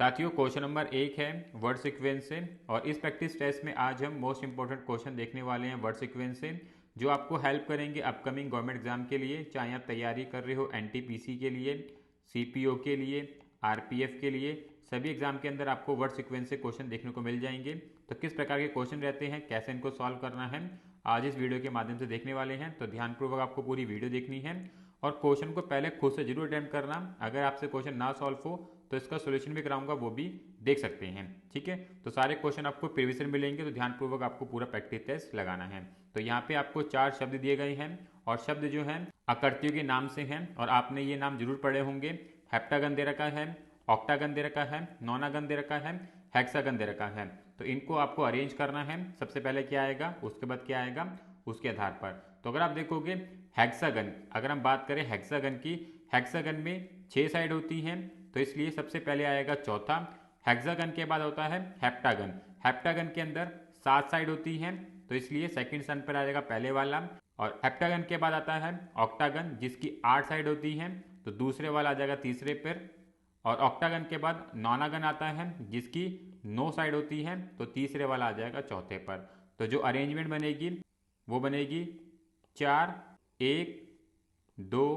साथियों, question number 1 है word sequence से। और इस प्रैक्टिस टेस्ट में आज हम मोस्ट इंपॉर्टेंट क्वेश्चन देखने वाले हैं वर्ड सीक्वेंस से, जो आपको हेल्प करेंगे अपकमिंग गवर्नमेंट एग्जाम के लिए। चाहे आप तैयारी कर रहे हो एनटीपीसी के लिए, सीपीओ के लिए, आरपीएफ के लिए, सभी एग्जाम के अंदर आपको वर्ड सीक्वेंस से क्वेश्चन देखने को मिल जाएंगे। तो किस प्रकार के क्वेश्चन रहते हैं, कैसे इनको सॉल्व करना है, आज इस वीडियो के माध्यम से देखने वाले हैं। तो ध्यानपूर्वक आपको पूरी वीडियो देखनी है और क्वेश्चन को पहले खुद से जरूर अटेम्प्ट करना। अगर आपसे क्वेश्चन ना सॉल्व हो तो इसका सोल्यूशन भी कराऊंगा, वो भी देख सकते हैं। ठीक है, तो सारे क्वेश्चन आपको प्रीवियस मिलेंगे, तो ध्यानपूर्वक आपको पूरा प्रैक्टिस टेस्ट लगाना है। तो यहाँ पे आपको 4 शब्द दिए गए हैं और शब्द जो हैं आकृतियों के नाम से हैं और आपने ये नाम जरूर पढ़े होंगे। हेप्टागन दे रखा है, ऑक्टागन दे रखा है, नोनागन दे रखा है, हेक्सागन दे रखा है। तो इनको आपको अरेंज करना है। सबसे पहले क्या आएगा, उसके बाद क्या आएगा, उसके आधार पर। तो अगर आप देखोगे हेक्सागन, अगर हम बात करें हेक्सागन की, हेक्सागन में 6 साइड होती हैं, तो इसलिए सबसे पहले आएगा चौथा। हेक्सागन के बाद होता है हेप्टागन, हेप्टागन के अंदर 7 साइड होती हैं, तो इसलिए सेकंड स्थान पर आएगा पहले वाला। और हेप्टागन के बाद आता है ऑक्टागन, जिसकी 8 साइड होती हैं, तो दूसरे वाला आ जाएगा तीसरे पर। और ऑक्टागन के बाद नोनागन आता है, जिसकी 9 साइड होती है, तो तीसरे वाला आ जाएगा चौथे पर। तो जो अरेंजमेंट बनेगी वो बनेगी 4 1 2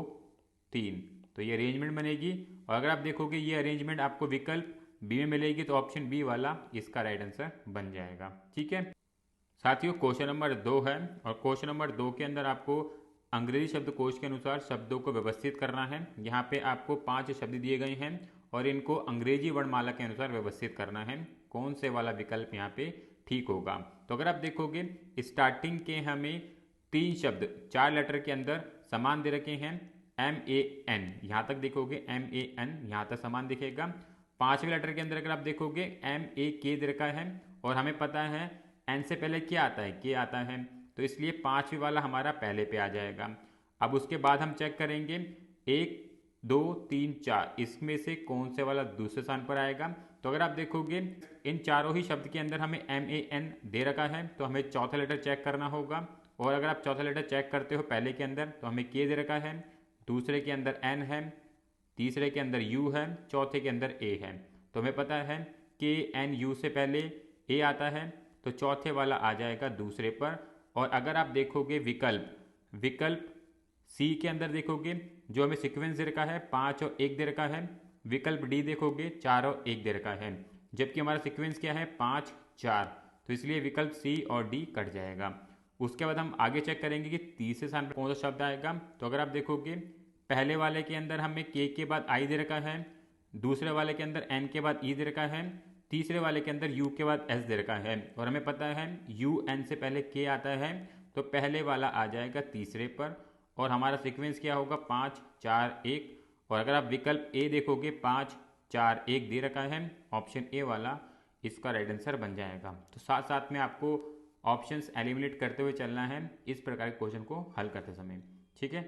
3, तो ये अरेंजमेंट बनेगी। और अगर आप देखोगे ये अरेंजमेंट आपको विकल्प बी में मिलेगी, तो ऑप्शन बी वाला इसका राइट आंसर बन जाएगा। ठीक है साथियों, क्वेश्चन नंबर 2 है और क्वेश्चन नंबर 2 के अंदर आपको अंग्रेजी शब्दकोश के अनुसार शब्दों को व्यवस्थित करना है। यहाँ पे आपको 5 शब्द दिए गए हैं और इनको अंग्रेजी वर्णमाला के अनुसार व्यवस्थित करना है। कौन से वाला विकल्प यहाँ पे ठीक होगा। तो अगर आप देखोगे स्टार्टिंग के हमें 3 शब्द 4 लेटर के अंदर समान दे रखे हैं। MAN, यहाँ तक देखोगे MAN यहाँ तक समान दिखेगा। 5वें लेटर के अंदर अगर आप देखोगे MAK दे रखा है और हमें पता है N से पहले क्या आता है, K आता है, तो इसलिए 5वीं वाला हमारा पहले पे आ जाएगा। अब उसके बाद हम चेक करेंगे 1 2 3 4, इसमें से कौन से वाला दूसरे स्थान पर आएगा। तो अगर आप देखोगे इन चारों ही शब्द के अंदर हमें MAN दे रखा है, तो हमें चौथा लेटर चेक करना होगा। और अगर आप चौथा लेटर चेक करते हो पहले के अंदर, तो हमें K दे रखा है, दूसरे के अंदर N है, तीसरे के अंदर U है, चौथे के अंदर A है। तो हमें पता है कि KNU से पहले A आता है, तो चौथे वाला आ जाएगा दूसरे पर। और अगर आप देखोगे विकल्प सी के अंदर देखोगे जो हमें सीक्वेंस दे रखा है 5 और 1 दे रखा है। विकल्प डी देखोगे 4 और 1 दे रखा है, जबकि हमारा सीक्वेंस क्या है 5 4, तो इसलिए विकल्प सी और डी कट जाएगा। उसके बाद हम आगे चेक करेंगे कि तीसरे स्थान पर कौन सा शब्द आएगा। तो अगर आप देखोगे पहले वाले के अंदर हमें के बाद आई दे रखा है, दूसरे वाले के अंदर एन के बाद ई दे रखा है, तीसरे वाले के अंदर यू के बाद एस दे रखा है। और हमें पता है यू एन से पहले के आता है, तो पहले वाला आ जाएगा तीसरे पर। और हमारा सीक्वेंस क्या होगा 5 4 1। और अगर आप विकल्प ए देखोगे 5 4 1 दे रखा है, ऑप्शन ए वाला इसका राइट आंसर बन जाएगा। तो साथ साथ में आपको ऑप्शंस एलिमिनेट करते हुए चलना है इस प्रकार के क्वेश्चन को हल करते समय। ठीक है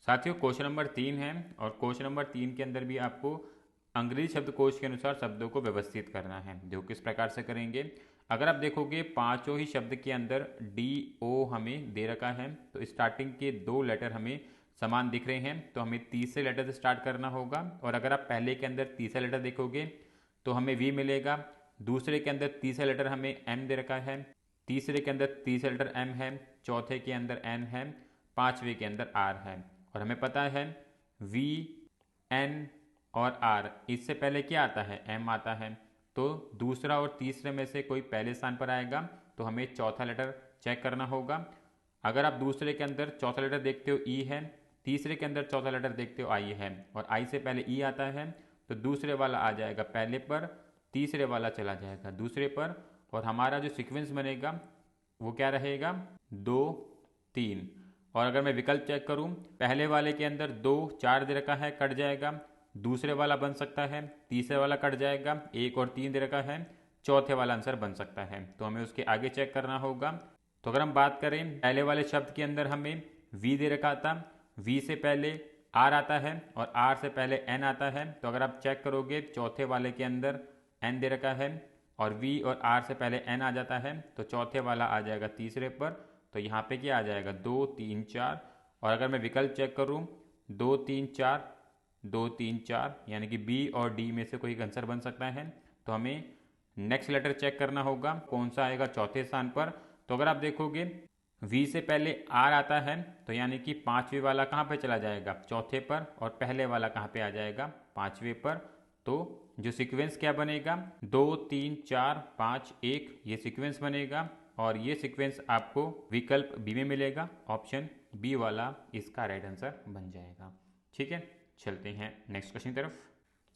साथियों, क्वेश्चन नंबर 3 है और क्वेश्चन नंबर 3 के अंदर भी आपको अंग्रेजी शब्दकोश के अनुसार शब्दों को व्यवस्थित करना है। जो किस प्रकार से करेंगे, अगर आप देखोगे पांचों ही शब्द के अंदर DO हमें दे रखा है, तो स्टार्टिंग के 2 लेटर हमें समान दिख रहे हैं, तो हमें तीसरे लेटर से स्टार्ट करना होगा। और अगर आप पहले के अंदर तीसरा लेटर देखोगे तो हमें V मिलेगा, दूसरे के अंदर तीसरा लेटर हमें M दे रखा है, तीसरे के अंदर तीसरा लेटर M है, चौथे के अंदर N है, 5वें के अंदर R है। और हमें पता है V N और R, इससे पहले क्या आता है M आता है, तो दूसरा और तीसरे में से कोई पहले स्थान पर आएगा, तो हमें चौथा लेटर चेक करना होगा। अगर आप दूसरे के अंदर चौथा लेटर देखते हो E है, तीसरे के अंदर चौथा लेटर देखते हो I है और I से पहले E आता है, तो दूसरे वाला आ जाएगा पहले पर, तीसरे वाला चला जाएगा दूसरे पर। और हमारा जो सीक्वेंस बनेगा वो क्या रहेगा 2 3। और अगर मैं विकल्प चेक करूं, पहले वाले के अंदर 2 4 दे रखा है, कट जाएगा, दूसरे वाला बन सकता है, तीसरे वाला कट जाएगा, 1 और 3 दे रखा है, चौथे वाला आंसर बन सकता है। तो हमें उसके आगे चेक करना होगा। तो अगर हम बात करें पहले वाले शब्द के अंदर हमें V दे रखा था, V से पहले R आता है और R से पहले N आता है, तो अगर आप चेक करोगे चौथे वाले के अंदर N दे रखा है और V और R से पहले N आ जाता है, तो चौथे वाला आ जाएगा तीसरे पर। तो यहाँ पे क्या आ जाएगा 2 3 4। और अगर मैं विकल्प चेक करूँ 2 3 4 2 3 4, यानी कि बी और डी में से कोई एक आंसर बन सकता है। तो हमें नेक्स्ट लेटर चेक करना होगा कौन सा आएगा चौथे स्थान पर। तो अगर आप देखोगे वी से पहले आर आता है, तो यानी कि पांचवे वाला कहाँ पे चला जाएगा, चौथे पर, और पहले वाला कहाँ पे आ जाएगा, पांचवे पर। तो जो सीक्वेंस क्या बनेगा, 2 3 4 5 1, ये सीक्वेंस बनेगा और ये सीक्वेंस आपको विकल्प बी में मिलेगा। ऑप्शन बी वाला इसका राइट आंसर बन जाएगा। ठीक है, चलते हैं नेक्स्ट क्वेश्चन की तरफ।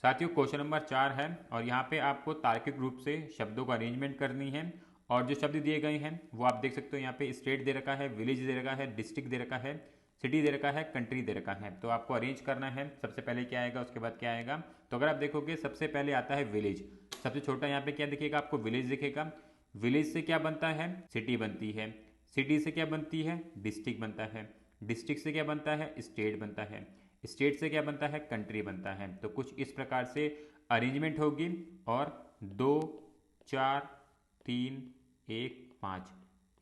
साथियों क्वेश्चन नंबर 4 है और यहाँ पे आपको तार्किक रूप से शब्दों को अरेंजमेंट करनी है। और जो शब्द दिए गए हैं वो आप देख सकते हो, यहाँ पे स्टेट दे रखा है, विलेज दे रखा है, डिस्ट्रिक्ट दे रखा है, सिटी दे रखा है, कंट्री दे रखा है। तो आपको अरेंज करना है, सबसे पहले क्या आएगा उसके बाद क्या आएगा। तो अगर आप देखोगे सबसे पहले आता है विलेज, सबसे छोटा यहाँ पे क्या दिखेगा आपको, विलेज दिखेगा। विलेज से क्या बनता है, सिटी बनती है। सिटी से क्या बनती है, डिस्ट्रिक्ट बनता है। डिस्ट्रिक्ट से क्या बनता है, स्टेट बनता है। स्टेट से क्या बनता है, कंट्री बनता है। तो कुछ इस प्रकार से अरेंजमेंट होगी और 2 4 3 1 5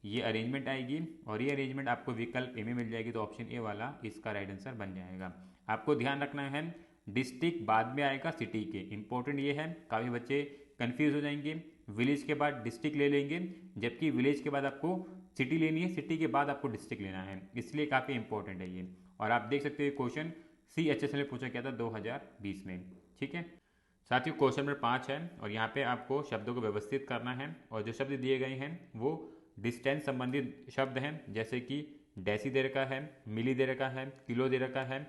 ये अरेंजमेंट आएगी और ये अरेंजमेंट आपको विकल्प ए में मिल जाएगी। तो ऑप्शन ए वाला इसका राइट आंसर बन जाएगा। आपको ध्यान रखना है डिस्ट्रिक्ट बाद में आएगा सिटी के, इंपॉर्टेंट ये है, काफ़ी बच्चे कंफ्यूज हो जाएंगे। विलेज के बाद डिस्ट्रिक्ट ले लेंगे, जबकि विलेज के बाद आपको सिटी लेनी है, सिटी के बाद आपको डिस्ट्रिक्ट लेना है, इसलिए काफ़ी इंपॉर्टेंट है ये। और आप देख सकते हो क्वेश्चन CHS में पूछा गया था 2020 में। ठीक है साथियों, क्वेश्चन नंबर 5 है और यहाँ पे आपको शब्दों को व्यवस्थित करना है और जो शब्द दिए गए हैं वो डिस्टेंस संबंधित शब्द हैं, जैसे कि डेसी दे रखा है, मिली दे रखा है, किलो दे रखा है,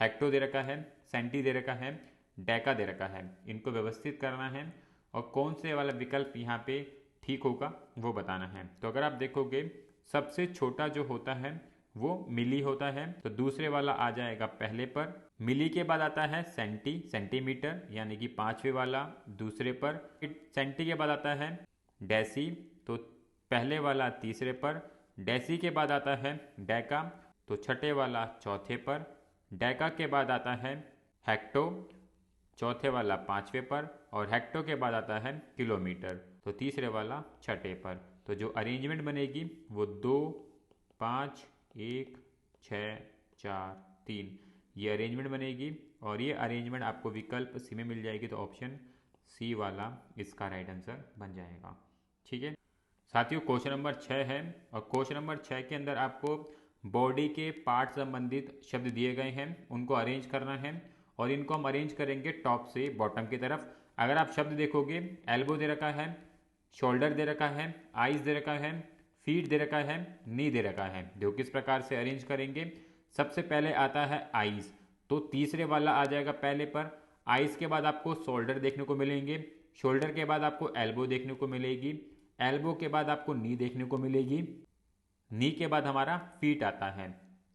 हेक्टो दे रखा है, सेंटी दे रखा है, डेका दे रखा है। इनको व्यवस्थित करना है और कौन से वाला विकल्प यहाँ पे ठीक होगा वो बताना है। तो अगर आप देखोगे सबसे छोटा जो होता है वो मिली होता है, तो दूसरे वाला आ जाएगा पहले पर। मिली के बाद आता है सेंटीमीटर, यानी कि पांचवे वाला दूसरे पर। सेंटी के बाद आता है डेसी, तो पहले वाला तीसरे पर। डेसी के बाद आता है डेका, तो छठे वाला चौथे पर। डेका के बाद आता है हेक्टो, चौथे वाला पांचवे पर। और हेक्टो के बाद आता है किलोमीटर, तो तीसरे वाला छठे पर। तो जो अरेंजमेंट बनेगी वो 2 5 1 6 4 3 ये अरेंजमेंट बनेगी और ये अरेंजमेंट आपको विकल्प सी में मिल जाएगी। तो ऑप्शन सी वाला इसका राइट आंसर बन जाएगा। ठीक है साथियों, क्वेश्चन नंबर 6 है और क्वेश्चन नंबर 6 के अंदर आपको बॉडी के पार्ट संबंधित शब्द दिए गए हैं, उनको अरेंज करना है और इनको हम अरेंज करेंगे टॉप से बॉटम की तरफ। अगर आप शब्द देखोगे एल्बो दे रखा है, शोल्डर दे रखा है, आइज दे रखा है, फीट दे रखा है, नी दे रखा है। जो किस प्रकार से अरेंज करेंगे, सबसे पहले आता है आइज, तो तीसरे वाला आ जाएगा पहले पर। आइज के बाद आपको शोल्डर देखने को मिलेंगे, शोल्डर के बाद आपको एल्बो देखने को मिलेगी, एल्बो के बाद आपको नी देखने को मिलेगी, नी के बाद हमारा फीट आता है।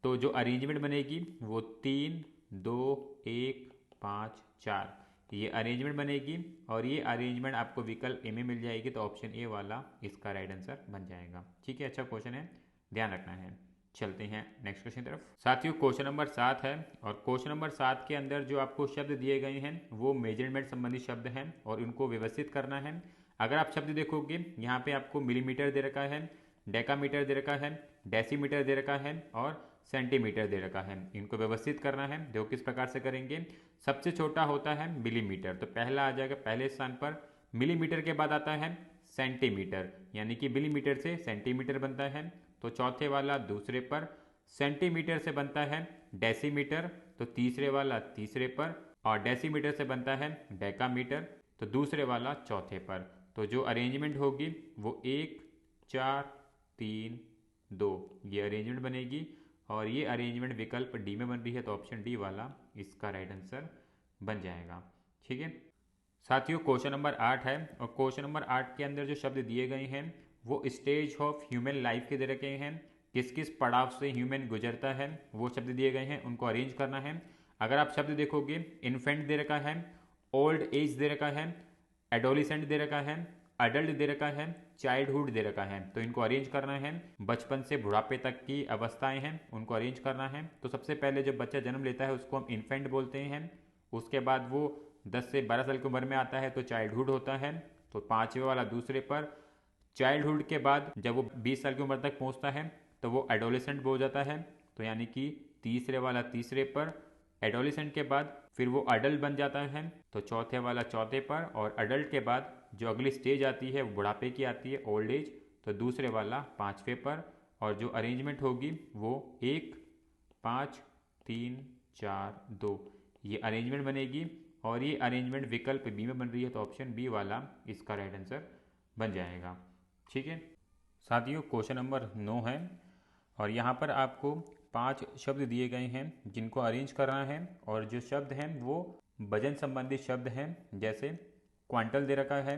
तो जो अरेंजमेंट बनेगी वो 3 2 1 5 4 ये अरेंजमेंट बनेगी और ये अरेंजमेंट आपको विकल्प ए में मिल जाएगी। तो ऑप्शन ए वाला इसका राइट आंसर बन जाएगा। ठीक है, अच्छा क्वेश्चन है, ध्यान रखना है। चलते हैं नेक्स्ट क्वेश्चन की तरफ। साथियों क्वेश्चन नंबर 7 है और क्वेश्चन नंबर 7 के अंदर जो आपको शब्द दिए गए हैं वो मेजरमेंट संबंधी शब्द हैं और इनको व्यवस्थित करना है। अगर आप शब्द देखोगे यहाँ पे आपको मिलीमीटर दे रखा है, डेकामीटर दे रखा है, डेसीमीटर दे रखा है और सेंटीमीटर दे रखा है। इनको व्यवस्थित करना है, देखो किस प्रकार से करेंगे। सबसे छोटा होता है मिलीमीटर, तो पहला आ जाएगा पहले स्थान पर। मिलीमीटर के बाद आता है सेंटीमीटर, यानी कि मिलीमीटर से सेंटीमीटर बनता है, तो चौथे वाला दूसरे पर। सेंटीमीटर से बनता है डेसीमीटर, तो तीसरे वाला तीसरे पर। और डेसीमीटर से बनता है डेकामीटर, तो दूसरे वाला चौथे पर। तो जो अरेंजमेंट होगी वो 1 4 3 2 ये अरेंजमेंट बनेगी और ये अरेंजमेंट विकल्प डी में बन रही है। तो ऑप्शन डी वाला इसका राइट आंसर बन जाएगा। ठीक है साथियों, क्वेश्चन नंबर 8 है और क्वेश्चन नंबर 8 के अंदर जो शब्द दिए गए हैं वो स्टेज ऑफ ह्यूमन लाइफ के दे रखे हैं। किस किस पड़ाव से ह्यूमन गुजरता है वो शब्द दिए गए हैं, उनको अरेंज करना है। अगर आप शब्द देखोगे इन्फेंट दे रखा है, ओल्ड एज दे रखा है, एडोलिसेंट दे रखा है, अडल्ट दे रखा है, चाइल्डहुड दे रखा है। तो इनको अरेंज करना है, बचपन से बुढ़ापे तक की अवस्थाएं हैं उनको अरेंज करना है। तो सबसे पहले जब बच्चा जन्म लेता है उसको हम इन्फेंट बोलते हैं, उसके बाद वो 10 से 12 साल की उम्र में आता है तो चाइल्डहुड होता है, तो पांचवे वाला दूसरे पर। चाइल्डहुड के बाद जब वो 20 साल की उम्र तक पहुंचता है तो वो एडोलेसेंट हो जाता है, तो यानी कि तीसरे वाला तीसरे पर। एडोलेसेंट के बाद फिर वो अडल्ट बन जाता है तो चौथे वाला चौथे पर, और अडल्ट के बाद जो अगली स्टेज आती है वो बुढ़ापे की आती है, ओल्ड एज, तो दूसरे वाला पाँचवें पर। और जो अरेंजमेंट होगी वो 1 5 3 4 2 ये अरेंजमेंट बनेगी, और ये अरेंजमेंट विकल्प बी में बन रही है तो ऑप्शन बी वाला इसका राइट आंसर बन जाएगा। ठीक है साथियों, क्वेश्चन नंबर 9 है और यहाँ पर आपको 5 शब्द दिए गए हैं जिनको अरेंज करना है, और जो शब्द हैं वो वजन संबंधी शब्द हैं, जैसे क्वांटल दे रखा है,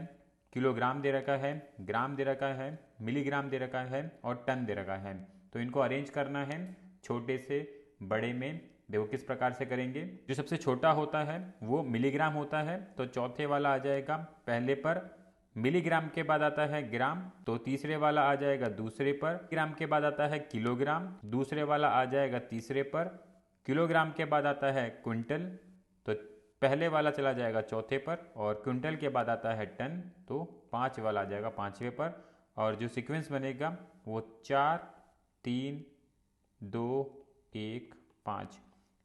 किलोग्राम दे रखा है, ग्राम दे रखा है, मिलीग्राम दे रखा है और टन दे रखा है। तो इनको अरेंज करना है छोटे से बड़े में। देखो किस प्रकार से करेंगे। जो सबसे छोटा होता है वो मिलीग्राम होता है, तो चौथे वाला आ जाएगा पहले पर, मिलीग्राम के बाद आता है ग्राम, तो तीसरे वाला आ जाएगा दूसरे पर, ग्राम के बाद आता है किलोग्राम, दूसरे वाला आ जाएगा तीसरे पर, किलोग्राम के बाद आता है क्विंटल, तो पहले वाला चला जाएगा चौथे पर, और क्विंटल के बाद आता है टन, तो 5 वाला आ जाएगा पाँचवें पर। और जो सीक्वेंस बनेगा वो 4 3 2 1 5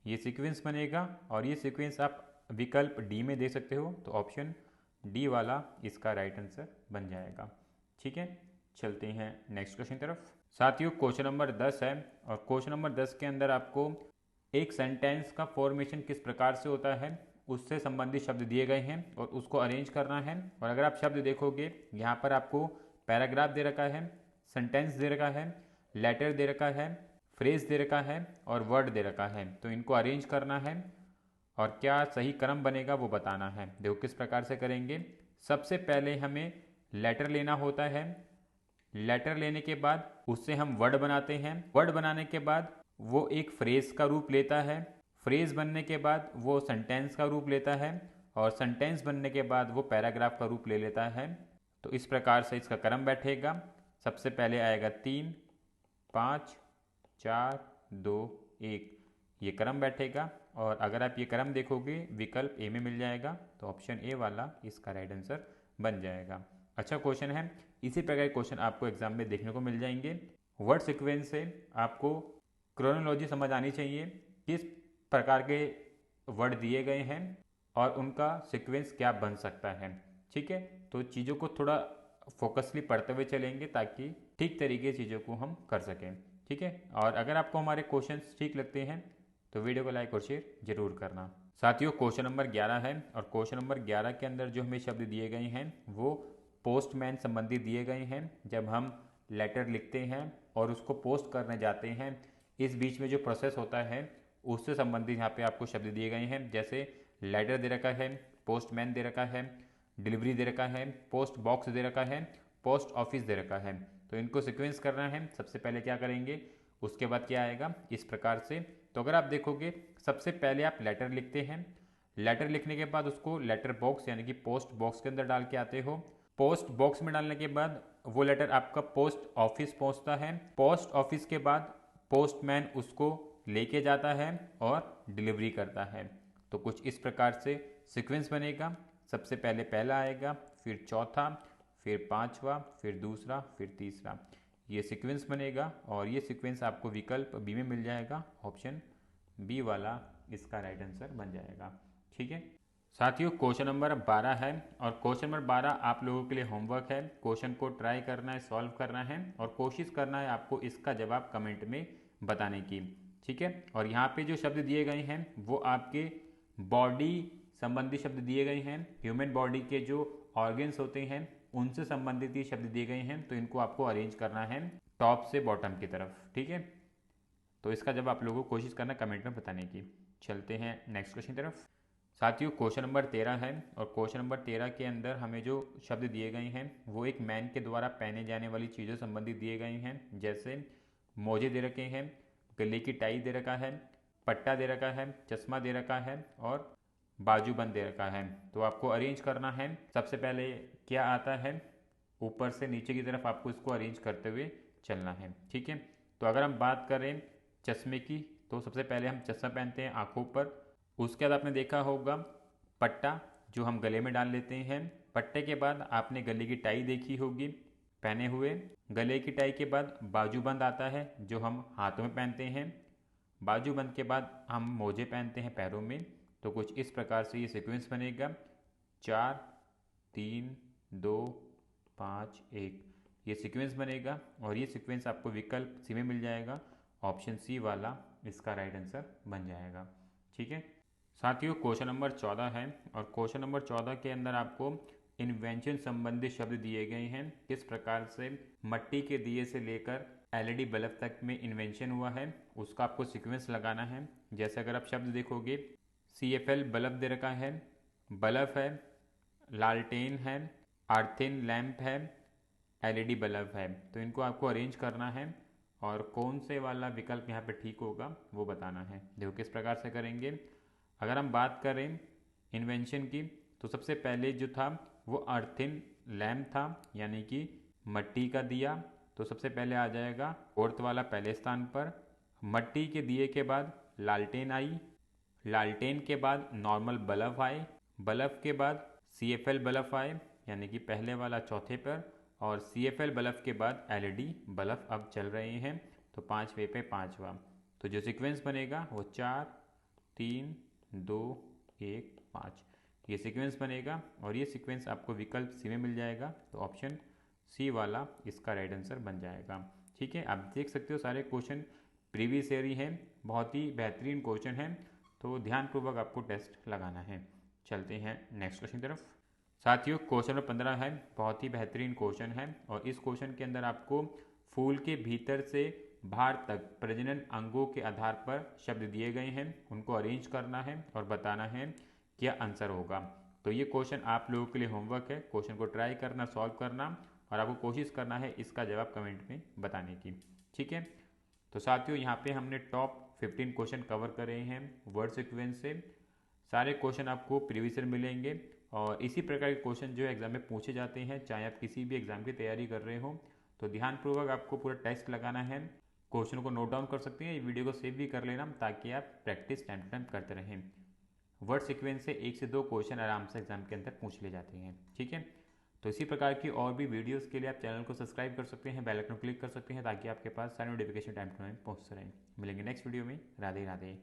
ये सीक्वेंस बनेगा, और ये सीक्वेंस आप विकल्प डी में दे सकते हो, तो ऑप्शन डी वाला इसका राइट आंसर बन जाएगा। ठीक है, चलते हैं नेक्स्ट क्वेश्चन तरफ। साथियों क्वेश्चन नंबर 10 है, और क्वेश्चन नंबर 10 के अंदर आपको एक सेंटेंस का फॉर्मेशन किस प्रकार से होता है उससे संबंधित शब्द दिए गए हैं और उसको अरेंज करना है। और अगर आप शब्द देखोगे यहाँ पर आपको पैराग्राफ दे रखा है, सेंटेंस दे रखा है, लेटर दे रखा है, फ्रेज दे रखा है और वर्ड दे रखा है, तो इनको अरेंज करना है और क्या सही क्रम बनेगा वो बताना है। देखो किस प्रकार से करेंगे। सबसे पहले हमें लेटर लेना होता है, लेटर लेने के बाद उससे हम वर्ड बनाते हैं, वर्ड बनाने के बाद वो एक फ्रेज का रूप लेता है, फ्रेज बनने के बाद वो सेंटेंस का रूप लेता है, और सेंटेंस बनने के बाद वो पैराग्राफ का रूप ले लेता है। तो इस प्रकार से इसका क्रम बैठेगा। सबसे पहले आएगा 3 5 4 2 1 ये क्रम बैठेगा, और अगर आप ये क्रम देखोगे विकल्प ए में मिल जाएगा, तो ऑप्शन ए वाला इसका राइट आंसर बन जाएगा। अच्छा क्वेश्चन है, इसी प्रकार के क्वेश्चन आपको एग्जाम में देखने को मिल जाएंगे। वर्ड सीक्वेंस से आपको क्रोनोलॉजी समझ आनी चाहिए, किस प्रकार के वर्ड दिए गए हैं और उनका सीक्वेंस क्या बन सकता है। ठीक है, तो चीज़ों को थोड़ा फोकसली पढ़ते हुए चलेंगे ताकि ठीक तरीके चीज़ों को हम कर सकें। ठीक है, और अगर आपको हमारे क्वेश्चंस ठीक लगते हैं तो वीडियो को लाइक और शेयर जरूर करना। साथियों क्वेश्चन नंबर 11 है, और क्वेश्चन नंबर 11 के अंदर जो हमें शब्द दिए गए हैं वो पोस्टमैन संबंधी दिए गए हैं। जब हम लेटर लिखते हैं और उसको पोस्ट करने जाते हैं, इस बीच में जो प्रोसेस होता है उससे संबंधित यहाँ पे आपको शब्द दिए गए हैं, जैसे लेटर दे रखा है, पोस्टमैन दे रखा है, डिलीवरी दे रखा है, पोस्ट बॉक्स दे रखा है, पोस्ट ऑफिस दे रखा है। तो इनको सीक्वेंस करना है। सबसे पहले क्या करेंगे, उसके बाद क्या आएगा, इस प्रकार से। तो अगर आप देखोगे सबसे पहले आप लेटर लिखते हैं, लेटर लिखने के बाद उसको लेटर बॉक्स यानी कि पोस्ट बॉक्स के अंदर डाल के आते हो। पोस्ट बॉक्स में डालने के बाद वो लेटर आपका पोस्ट ऑफिस पहुंचता है, पोस्ट ऑफिस के बाद पोस्टमैन उसको लेके जाता है और डिलीवरी करता है। तो कुछ इस प्रकार से सीक्वेंस बनेगा। सबसे पहले पहला आएगा, फिर चौथा, फिर पांचवा, फिर दूसरा, फिर तीसरा, ये सीक्वेंस बनेगा, और ये सीक्वेंस आपको विकल्प बी में मिल जाएगा, ऑप्शन बी वाला इसका राइट आंसर बन जाएगा। ठीक है साथियों, क्वेश्चन नंबर 12 है, और क्वेश्चन नंबर 12 आप लोगों के लिए होमवर्क है। क्वेश्चन को ट्राई करना है, सॉल्व करना है, और कोशिश करना है आपको इसका जवाब कमेंट में बताने की। ठीक है, और यहाँ पे जो शब्द दिए गए हैं वो आपके बॉडी संबंधी शब्द दिए गए हैं, ह्यूमन बॉडी के जो ऑर्गन्स होते हैं उनसे संबंधित ये शब्द दिए गए हैं। तो इनको आपको अरेंज करना है टॉप से बॉटम की तरफ। ठीक है, तो इसका जब आप लोगों को कोशिश करना कमेंट में बताने की। चलते हैं नेक्स्ट क्वेश्चन तरफ। साथियों क्वेश्चन नंबर 13 है, और क्वेश्चन नंबर 13 के अंदर हमें जो शब्द दिए गए हैं वो एक मैन के द्वारा पहने जाने वाली चीज़ों संबंधित दिए गए हैं, जैसे मोजे दे रखे हैं, गले की टाई दे रखा है, पट्टा दे रखा है, चश्मा दे रखा है और बाजूबंद दे रखा है। तो आपको अरेंज करना है। सबसे पहले क्या आता है, ऊपर से नीचे की तरफ आपको इसको अरेंज करते हुए चलना है। ठीक है, तो अगर हम बात करें चश्मे की, तो सबसे पहले हम चश्मा पहनते हैं आँखों पर। उसके बाद आपने देखा होगा पट्टा जो हम गले में डाल लेते हैं। पट्टे के बाद आपने गले की टाई देखी होगी पहने हुए। गले की टाई के बाद बाजूबंद आता है जो हम हाथों में पहनते हैं। बाजूबंद के बाद हम मोजे पहनते हैं पैरों में। तो कुछ इस प्रकार से ये सीक्वेंस बनेगा 4 3 2 5 1, ये सीक्वेंस बनेगा और ये सीक्वेंस आपको विकल्प सी में मिल जाएगा। ऑप्शन सी वाला इसका राइट आंसर बन जाएगा। ठीक है साथियों, क्वेश्चन नंबर 14 है और क्वेश्चन नंबर 14 के अंदर आपको इन्वेंशन संबंधी शब्द दिए गए हैं। किस प्रकार से मट्टी के दिए से लेकर एलईडी बल्ब तक में इन्वेंशन हुआ है उसका आपको सीक्वेंस लगाना है। जैसे अगर आप शब्द देखोगे, CFL बल्ब दे रखा है, बल्ब है, लालटेन है, आर्थिन लैंप है, एलईडी बल्ब है, तो इनको आपको अरेंज करना है और कौन से वाला विकल्प यहाँ पे ठीक होगा वो बताना है। देखो किस प्रकार से करेंगे। अगर हम बात करें इन्वेंशन की तो सबसे पहले जो था वो अर्थिन लैम्प था, यानी कि मट्टी का दिया, तो सबसे पहले आ जाएगा फोर्थ वाला पहले स्थान पर। मट्टी के दिए के बाद लालटेन आई, लालटेन के बाद नॉर्मल बल्ब आए, बल्ब के बाद CFL बल्ब आए यानी कि पहले वाला चौथे पर, और CFL बल्ब के बाद LED बल्ब अब चल रहे हैं, तो 5वें पे 5वां। तो जो सीक्वेंस बनेगा वो 4 3 2 1 5, ये सीक्वेंस बनेगा और ये सीक्वेंस आपको विकल्प सी में मिल जाएगा, तो ऑप्शन सी वाला इसका राइट आंसर बन जाएगा। ठीक है, आप देख सकते हो सारे क्वेश्चन प्रीवियस ईयर ही हैं, बहुत ही बेहतरीन क्वेश्चन हैं, तो ध्यानपूर्वक आपको टेस्ट लगाना है। चलते हैं नेक्स्ट क्वेश्चन की तरफ। साथियों क्वेश्चन नंबर 15 है, बहुत ही बेहतरीन क्वेश्चन है और इस क्वेश्चन के अंदर आपको फूल के भीतर से बाहर तक प्रजनन अंगों के आधार पर शब्द दिए गए हैं, उनको अरेंज करना है और बताना है क्या आंसर होगा। तो ये क्वेश्चन आप लोगों के लिए होमवर्क है, क्वेश्चन को ट्राई करना, सॉल्व करना और आपको कोशिश करना है इसका जवाब कमेंट में बताने की। ठीक है, तो साथियों यहाँ पे हमने टॉप 15 क्वेश्चन कवर कर रहे हैं वर्ड सीक्वेंस से। सारे क्वेश्चन आपको प्रीवियस ईयर मिलेंगे और इसी प्रकार के क्वेश्चन जो एग्जाम में पूछे जाते हैं, चाहे आप किसी भी एग्जाम की तैयारी कर रहे हो, तो ध्यानपूर्वक आपको पूरा टेस्ट लगाना है। क्वेश्चन को नोट डाउन कर सकते हैं, ये वीडियो को सेव भी कर लेना ताकि आप प्रैक्टिस टाइम टू टाइम करते रहें। वर्ड सीक्वेंस से 1 से 2 क्वेश्चन आराम से एग्जाम के अंदर पूछ ले जाते हैं। ठीक है, तो इसी प्रकार की और भी वीडियोस के लिए आप चैनल को सब्सक्राइब कर सकते हैं, बेल आइकन क्लिक कर सकते हैं ताकि आपके पास सारी नोटिफिकेशन टाइम टू टाइम पहुँचते रहें। मिलेंगे नेक्स्ट वीडियो में। राधे राधे।